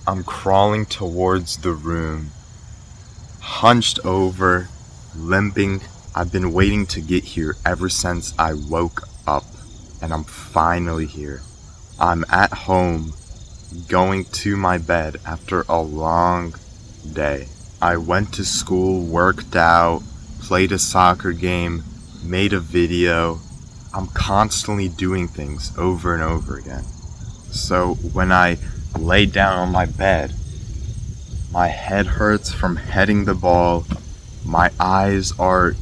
I'm crawling towards the room, hunched over, limping. I've been waiting to get here ever since I woke up, and I'm finally here. I'm at home, going to my bed after a long day. I went to school, worked out, played a soccer game, made a video. I'm constantly doing things over and over again. So when I lay down on my bed, my head hurts from heading the ball. My eyes are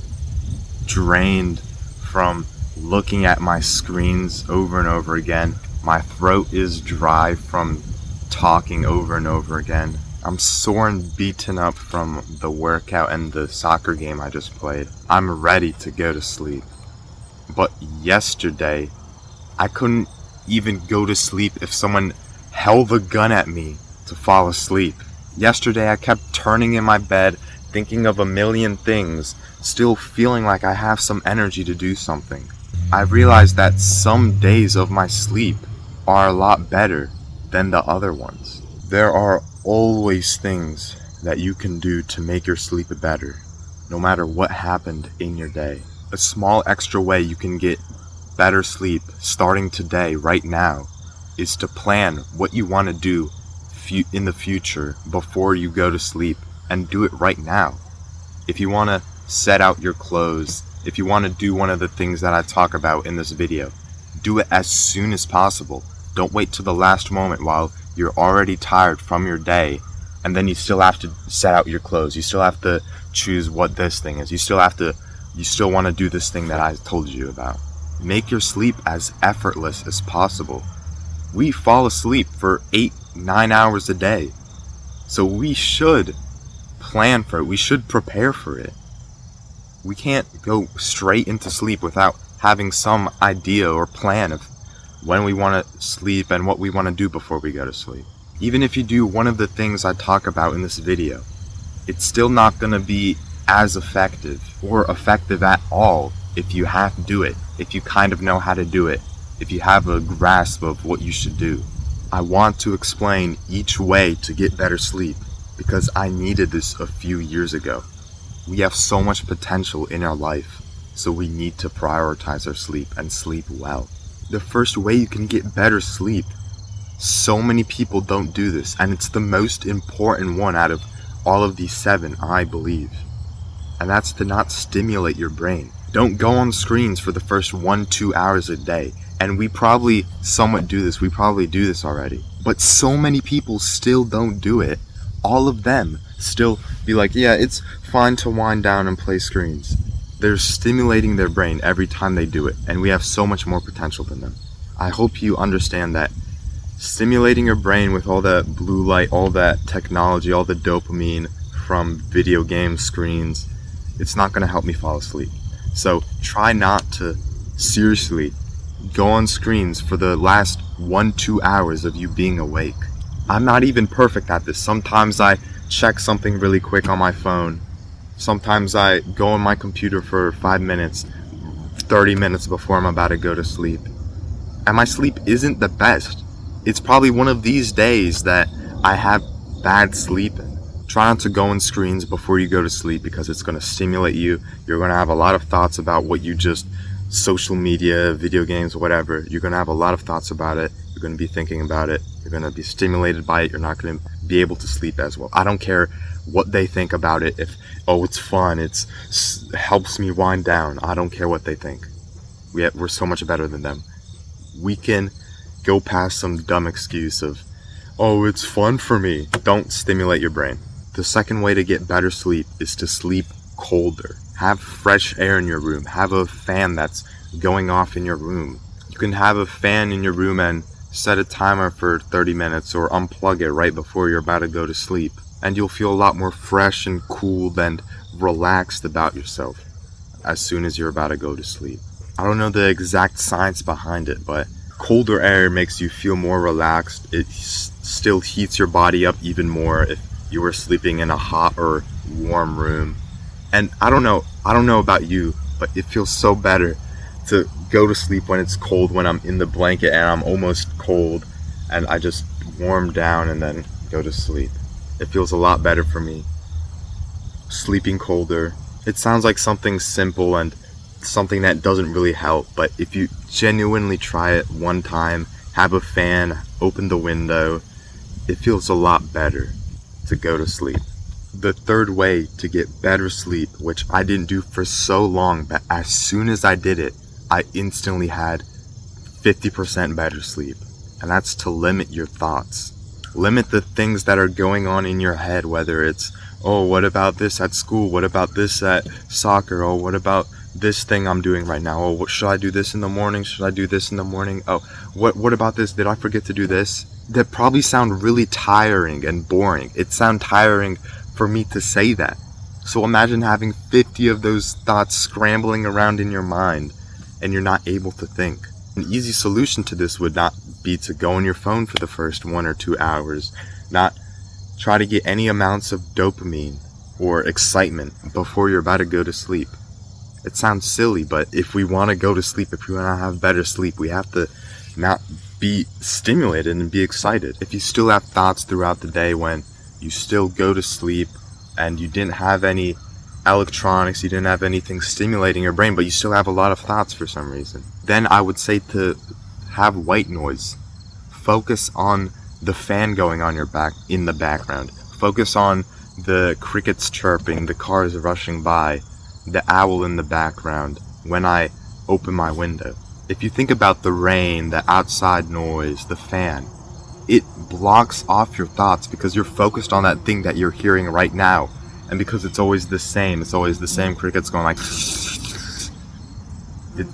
drained from looking at my screens over and over again. My throat is dry from talking over and over again. I'm sore and beaten up from the workout and the soccer game I just played. I'm ready to go to sleep. But yesterday, I couldn't even go to sleep if someone held a gun at me to fall asleep. Yesterday, I kept turning in my bed, thinking of a million things, still feeling like I have some energy to do something. I realized that some days of my sleep are a lot better than the other ones. There are always things that you can do to make your sleep better, no matter what happened in your day. A small extra way you can get better sleep starting today, right now, is to plan what you want to do in the future before you go to sleep, and do it right now. If you want to set out your clothes, if you want to do one of the things that I talk about in this video, do it as soon as possible. Don't wait till the last moment while you're already tired from your day, and then you still have to set out your clothes. You still have to choose what this thing is. You still want to do this thing that I told you about. Make your sleep as effortless as possible. We fall asleep for 8-9 hours a day. So we should plan for it. We should prepare for it. We can't go straight into sleep without having some idea or plan of when we want to sleep and what we want to do before we go to sleep. Even if you do one of the things I talk about in this video, it's still not going to be as effective or effective at all if you have to do it, if you kind of know how to do it, if you have a grasp of what you should do. I want to explain each way to get better sleep because I needed this a few years ago. We have so much potential in our life, so we need to prioritize our sleep and sleep well. The first way you can get better sleep, so many people don't do this, and it's the most important one out of all of these 7, I believe. And that's to not stimulate your brain. Don't go on screens for the first 1-2 hours a day. And we probably somewhat do this. We probably do this already. But so many people still don't do it. All of them still be like, yeah, it's fine to wind down and play screens. They're stimulating their brain every time they do it. And we have so much more potential than them. I hope you understand that stimulating your brain with all that blue light, all that technology, all the dopamine from video games, screens, it's not going to help me fall asleep. So try not to seriously go on screens for the last 1-2 hours of you being awake. I'm not even perfect at this. Sometimes I check something really quick on my phone. Sometimes I go on my computer for 5 minutes, 30 minutes before I'm about to go to sleep. And my sleep isn't the best. It's probably one of these days that I have bad sleeping. Try not to go on screens before you go to sleep because it's going to stimulate you. You're going to have a lot of thoughts about what you just, social media, video games, whatever. You're going to have a lot of thoughts about it. You're going to be thinking about it. You're going to be stimulated by it. You're not going to be able to sleep as well. I don't care what they think about it. If, oh, it's fun, it helps me wind down. I don't care what they think. We're so much better than them. We can go past some dumb excuse of, oh, it's fun for me. Don't stimulate your brain. The second way to get better sleep is to sleep colder. Have fresh air in your room. Have a fan that's going off in your room. You can have a fan in your room and set a timer for 30 minutes or unplug it right before you're about to go to sleep. And you'll feel a lot more fresh and cool and relaxed about yourself as soon as you're about to go to sleep. I don't know the exact science behind it, but colder air makes you feel more relaxed. It still heats your body up even more if you were sleeping in a hot or warm room. And I don't know about you, but it feels so better to go to sleep when it's cold, when I'm in the blanket and I'm almost cold and I just warm down and then go to sleep. It feels a lot better for me. Sleeping colder. It sounds like something simple and something that doesn't really help, but if you genuinely try it one time, have a fan, open the window, it feels a lot better to go to sleep. The third way to get better sleep, which I didn't do for so long, but as soon as I did it, I instantly had 50% better sleep. And that's to limit your thoughts. Limit the things that are going on in your head, whether it's, oh, what about this at school? What about this at soccer? Oh, what about this thing I'm doing right now? Oh, should I do this in the morning? Should I do this in the morning? Oh, what about this? Did I forget to do this? That probably sound really tiring and boring. It sounds tiring for me to say that. So imagine having 50 of those thoughts scrambling around in your mind and you're not able to think. An easy solution to this would not be to go on your phone for the first 1 or 2 hours, not try to get any amounts of dopamine or excitement before you're about to go to sleep. It sounds silly, but if we want to go to sleep, if we want to have better sleep, we have to not be stimulated and be excited. If you still have thoughts throughout the day when you still go to sleep and you didn't have any electronics, you didn't have anything stimulating your brain, but you still have a lot of thoughts for some reason, then I would say to have white noise. Focus on the fan going on your back in the background. Focus on the crickets chirping, the cars rushing by, the owl in the background when I open my window. If you think about the rain, the outside noise, the fan, it blocks off your thoughts because you're focused on that thing that you're hearing right now. And because it's always the same crickets going like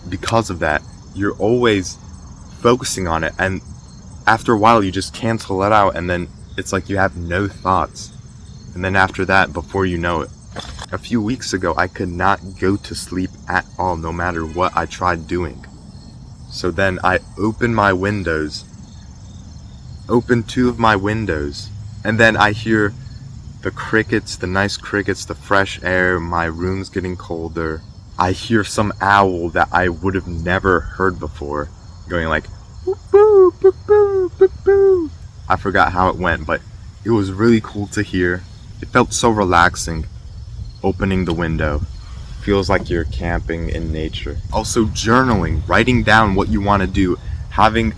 because of that, you're always focusing on it, and after a while you just cancel it out, and then it's like you have no thoughts. And then after that, before you know it, a few weeks ago I could not go to sleep at all, no matter what I tried doing. So then I opened my windows, opened 2 of my windows, and then I hear the crickets, the nice crickets, the fresh air, my room's getting colder. I hear some owl that I would have never heard before going like, boop, boop, boop, boop, boop, boop. I forgot how it went, but it was really cool to hear. It felt so relaxing. Opening the window feels like you're camping in nature. Also journaling, writing down what you want to do, having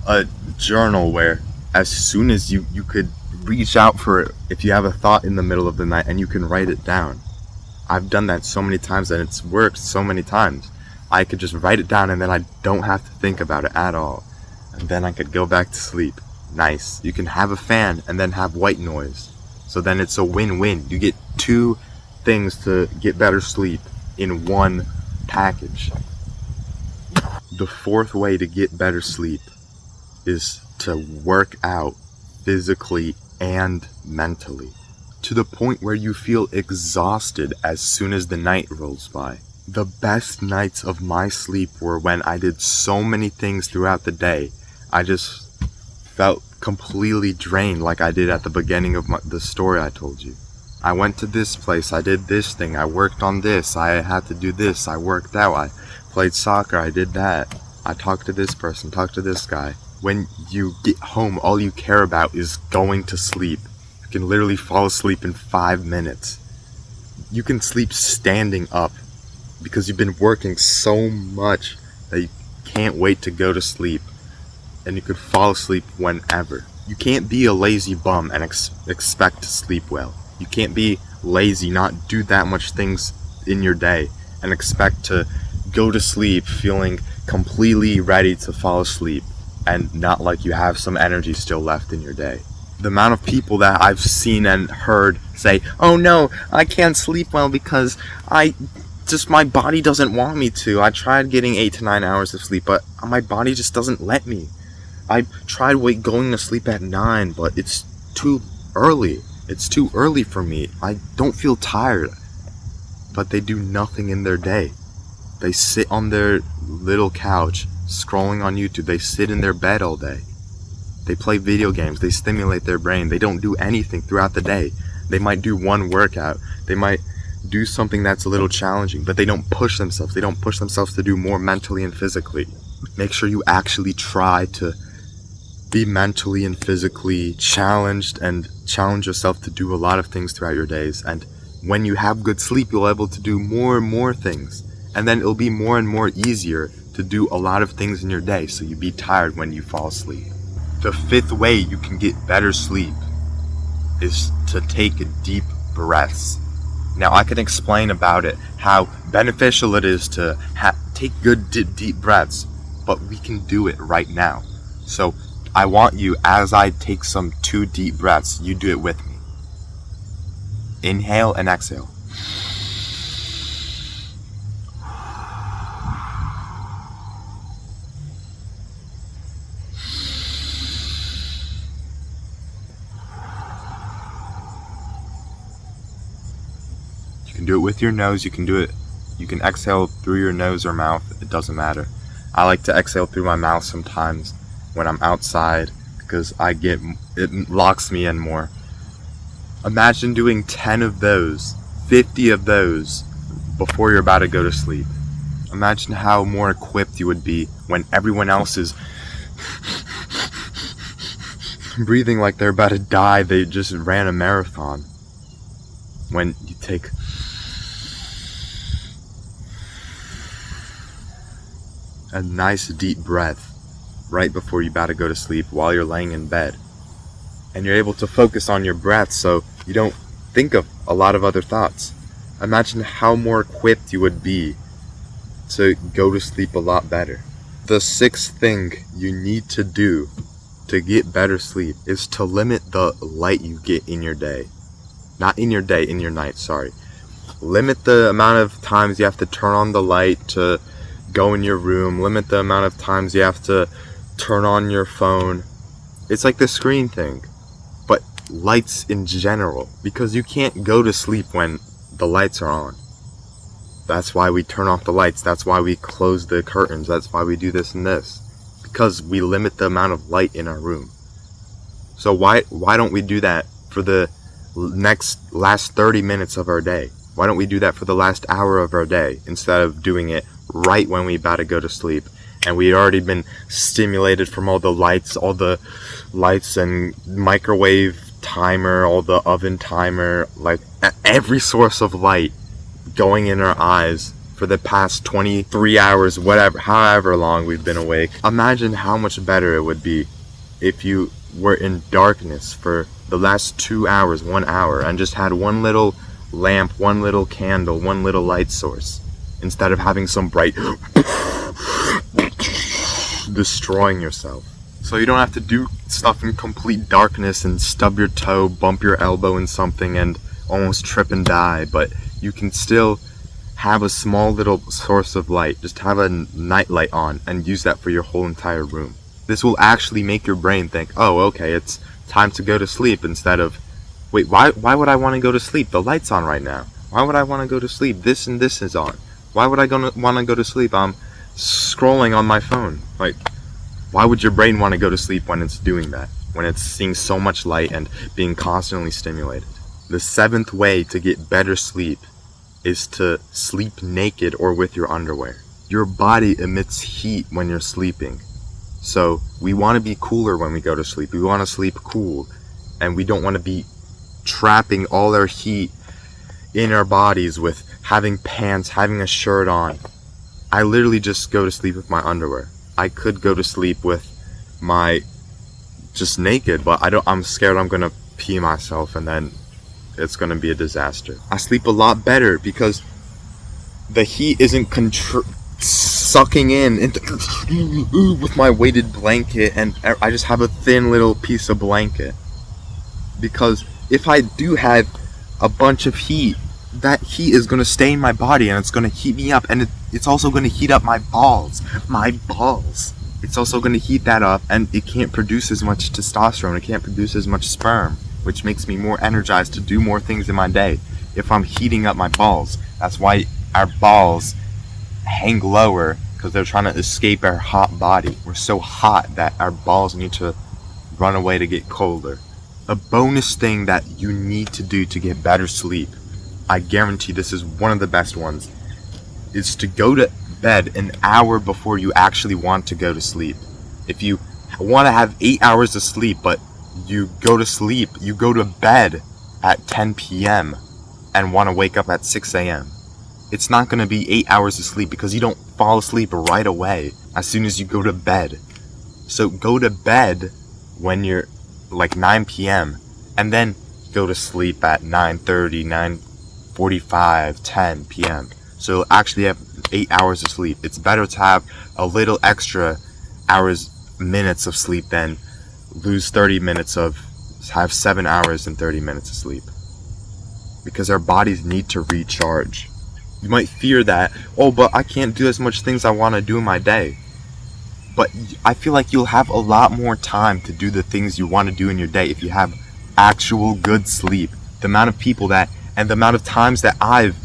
a journal where as soon as you could reach out for it if you have a thought in the middle of the night and you can write it down. I've done that so many times and it's worked so many times. I could just write it down and then I don't have to think about it at all. And then I could go back to sleep. Nice. You can have a fan and then have white noise. So then it's a win-win. You get 2 things to get better sleep in one package. The 4th way to get better sleep is to work out physically and mentally, to the point where you feel exhausted as soon as the night rolls by. The best nights of my sleep were when I did so many things throughout the day. I just felt completely drained, like I did at the beginning of the story I told you. I went to this place, I did this thing, I worked on this, I had to do this, I worked out, I played soccer, I did that, I talked to this person, talked to this guy. When you get home, all you care about is going to sleep. You can literally fall asleep in 5 minutes. You can sleep standing up because you've been working so much that you can't wait to go to sleep. And you could fall asleep whenever. You can't be a lazy bum and expect to sleep well. You can't be lazy, not do that much things in your day, and expect to go to sleep feeling completely ready to fall asleep and not like you have some energy still left in your day. The amount of people that I've seen and heard say, oh no, I can't sleep well because my body doesn't want me to. I tried getting 8 to 9 hours of sleep, but my body just doesn't let me. I tried going to sleep at 9, but it's too early. It's too early for me. I don't feel tired. But they do nothing in their day. They sit on their little couch, scrolling on YouTube. They sit in their bed all day. They play video games. They stimulate their brain. They don't do anything throughout the day. They might do one workout. They might do something that's a little challenging, but they don't push themselves. They don't push themselves to do more mentally and physically. Make sure you actually try to be mentally and physically challenged and challenge yourself to do a lot of things throughout your days. And when you have good sleep, you'll be able to do more and more things. And then it'll be more and more easier to do a lot of things in your day, so you'll be tired when you fall asleep. The 5th way you can get better sleep is to take deep breaths. Now, I can explain about it, how beneficial it is to take good deep breaths, but we can do it right now. So I want you, as I take some 2 deep breaths, you do it with me. Inhale and exhale. You can do it with your nose, you can exhale through your nose or mouth, it doesn't matter. I like to exhale through my mouth sometimes when I'm outside because it locks me in more. Imagine doing 10 of those, 50 of those before you're about to go to sleep. Imagine how more equipped you would be when everyone else is breathing like they're about to die. They just ran a marathon. When you take a nice deep breath right before you're about to go to sleep while you're laying in bed, and you're able to focus on your breath so you don't think of a lot of other thoughts. Imagine how more equipped you would be to go to sleep a lot better. The 6th thing you need to do to get better sleep is to limit the light you get in your day. Not in your day, in your night, sorry. Limit the amount of times you have to turn on the light to go in your room. Limit the amount of times you have to turn on your phone. It's like the screen thing, but lights in general, because you can't go to sleep when the lights are on. That's why we turn off the lights. That's why we close the curtains. That's why we do this and this, because we limit the amount of light in our room. So why don't we do that for the last 30 minutes of our day? Why don't we do that for the last hour of our day instead of doing it right when we about to go to sleep? And we'd already been stimulated from all the lights and microwave timer, all the oven timer, like every source of light going in our eyes for the past 23 hours, however long we've been awake. Imagine how much better it would be if you were in darkness for the last 2 hours, 1 hour, and just had one little lamp, one little candle, one little light source, instead of having some bright destroying yourself. So you don't have to do stuff in complete darkness and stub your toe, bump your elbow in something and almost trip and die, but you can still have a small little source of light. Just have a night light on and use that for your whole entire room. This will actually make your brain think, oh, okay, it's time to go to sleep, instead of, wait, why would I want to go to sleep? The light's on right now. Why would I want to go to sleep? This and this is on. Why would I want to go to sleep? I'm scrolling on my phone. Like, why would your brain want to go to sleep when it's doing that? When it's seeing so much light and being constantly stimulated? The 7th way to get better sleep is to sleep naked or with your underwear. Your body emits heat when you're sleeping. So we want to be cooler when we go to sleep. We want to sleep cool. And we don't want to be trapping all our heat in our bodies with having pants, having a shirt on. I literally just go to sleep with my underwear. I could go to sleep with my just naked, but I'm scared I'm gonna pee myself and then it's gonna be a disaster. I sleep a lot better because the heat isn't sucking in with my weighted blanket, and I just have a thin little piece of blanket. Because if I do have a bunch of heat, that heat is going to stay in my body and it's going to heat me up, and it's also going to heat up my balls. It's also going to heat that up, and it can't produce as much testosterone, it can't produce as much sperm, which makes me more energized to do more things in my day if I'm heating up my balls. That's why our balls hang lower, because they're trying to escape our hot body. We're so hot that our balls need to run away to get colder. A bonus thing that you need to do to get better sleep, I guarantee this is one of the best ones, is to go to bed an hour before you actually want to go to sleep. If you want to have 8 hours of sleep, but you go to bed at 10 p.m. and want to wake up at 6 a.m. It's not going to be 8 hours of sleep because you don't fall asleep right away as soon as you go to bed. So go to bed when you're like 9 p.m. and then go to sleep at 9:30, 9:45, 10 p.m. So you'll actually have 8 hours of sleep. It's better to have a little extra minutes of sleep than lose 30 minutes have 7 hours and 30 minutes of sleep. Because our bodies need to recharge. You might fear that, oh, but I can't do as much things I want to do in my day. But I feel like you'll have a lot more time to do the things you want to do in your day if you have actual good sleep. The amount of people and the amount of times that I've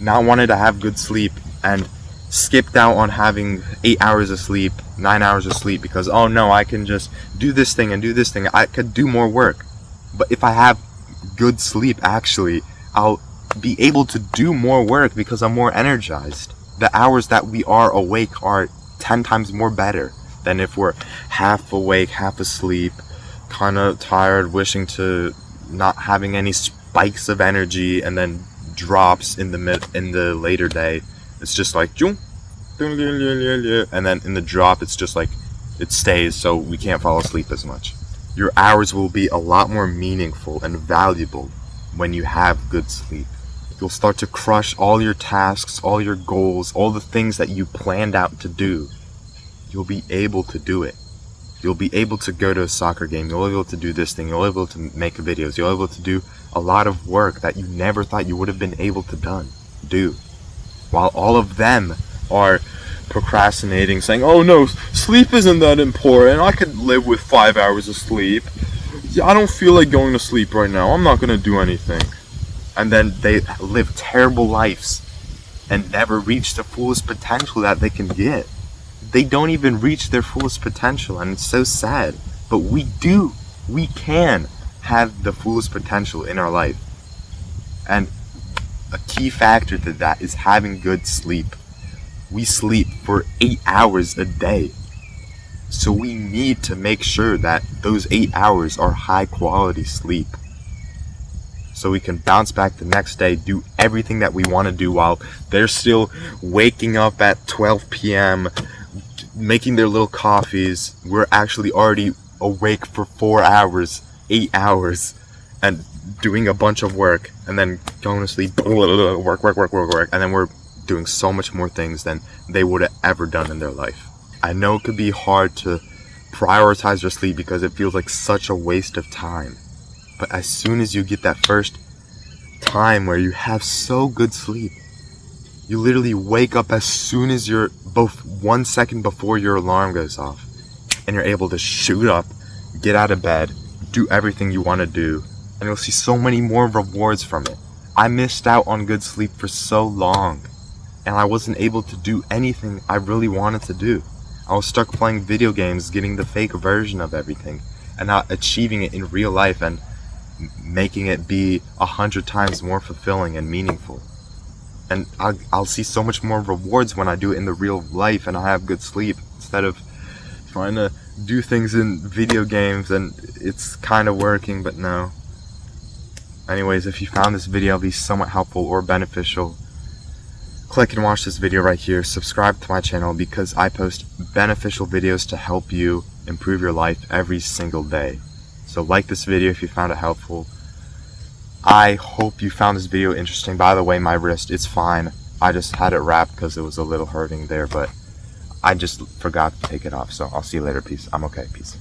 not wanted to have good sleep and skipped out on having 8 hours of sleep, 9 hours of sleep because, oh no, I can just do this thing and do this thing. I could do more work. But if I have good sleep, actually, I'll be able to do more work because I'm more energized. The hours that we are awake are 10 times more better than if we're half awake, half asleep, kind of tired, wishing to not having any spikes of energy and then drops in the later day. It's just like and then in the drop it's just like it stays, so we can't fall asleep as much. Your hours will be a lot more meaningful and valuable when you have good sleep. You'll start to crush all your tasks, all your goals, all the things that you planned out to do. You'll be able to do it. You'll be able to go to a soccer game. You'll be able to do this thing. You'll be able to make videos. You'll be able to do a lot of work that you never thought you would have been able to do. While all of them are procrastinating, saying, oh no, sleep isn't that important. I could live with 5 hours of sleep. Yeah, I don't feel like going to sleep right now. I'm not going to do anything. And then they live terrible lives and never reach the fullest potential that they can get. They don't even reach their fullest potential, and it's so sad. But we can have the fullest potential in our life. And a key factor to that is having good sleep. We sleep for 8 hours a day. So we need to make sure that those 8 hours are high quality sleep. So we can bounce back the next day, do everything that we want to do while they're still waking up at 12 p.m., making their little coffees. We're actually already awake for 4 hours, 8 hours, and doing a bunch of work, and then going to sleep, work, and then we're doing so much more things than they would have ever done in their life. I know it could be hard to prioritize your sleep because it feels like such a waste of time. But as soon as you get that first time where you have so good sleep, you literally wake up as soon as you're both 1 second before your alarm goes off, and you're able to shoot up, get out of bed, do everything you want to do, and you'll see so many more rewards from it. I missed out on good sleep for so long, and I wasn't able to do anything I really wanted to do. I was stuck playing video games, getting the fake version of everything, and not achieving it in real life and making it be 100 times more fulfilling and meaningful. And I'll see so much more rewards when I do it in the real life and I have good sleep, instead of trying to do things in video games and it's kind of working, but no. Anyways, if you found this video at least somewhat helpful or beneficial, click and watch this video right here. Subscribe to my channel because I post beneficial videos to help you improve your life every single day. So like this video if you found it helpful. I hope you found this video interesting. By the way, my wrist, it's fine. I just had it wrapped because it was a little hurting there, but I just forgot to take it off. So I'll see you later. Peace. I'm okay. Peace.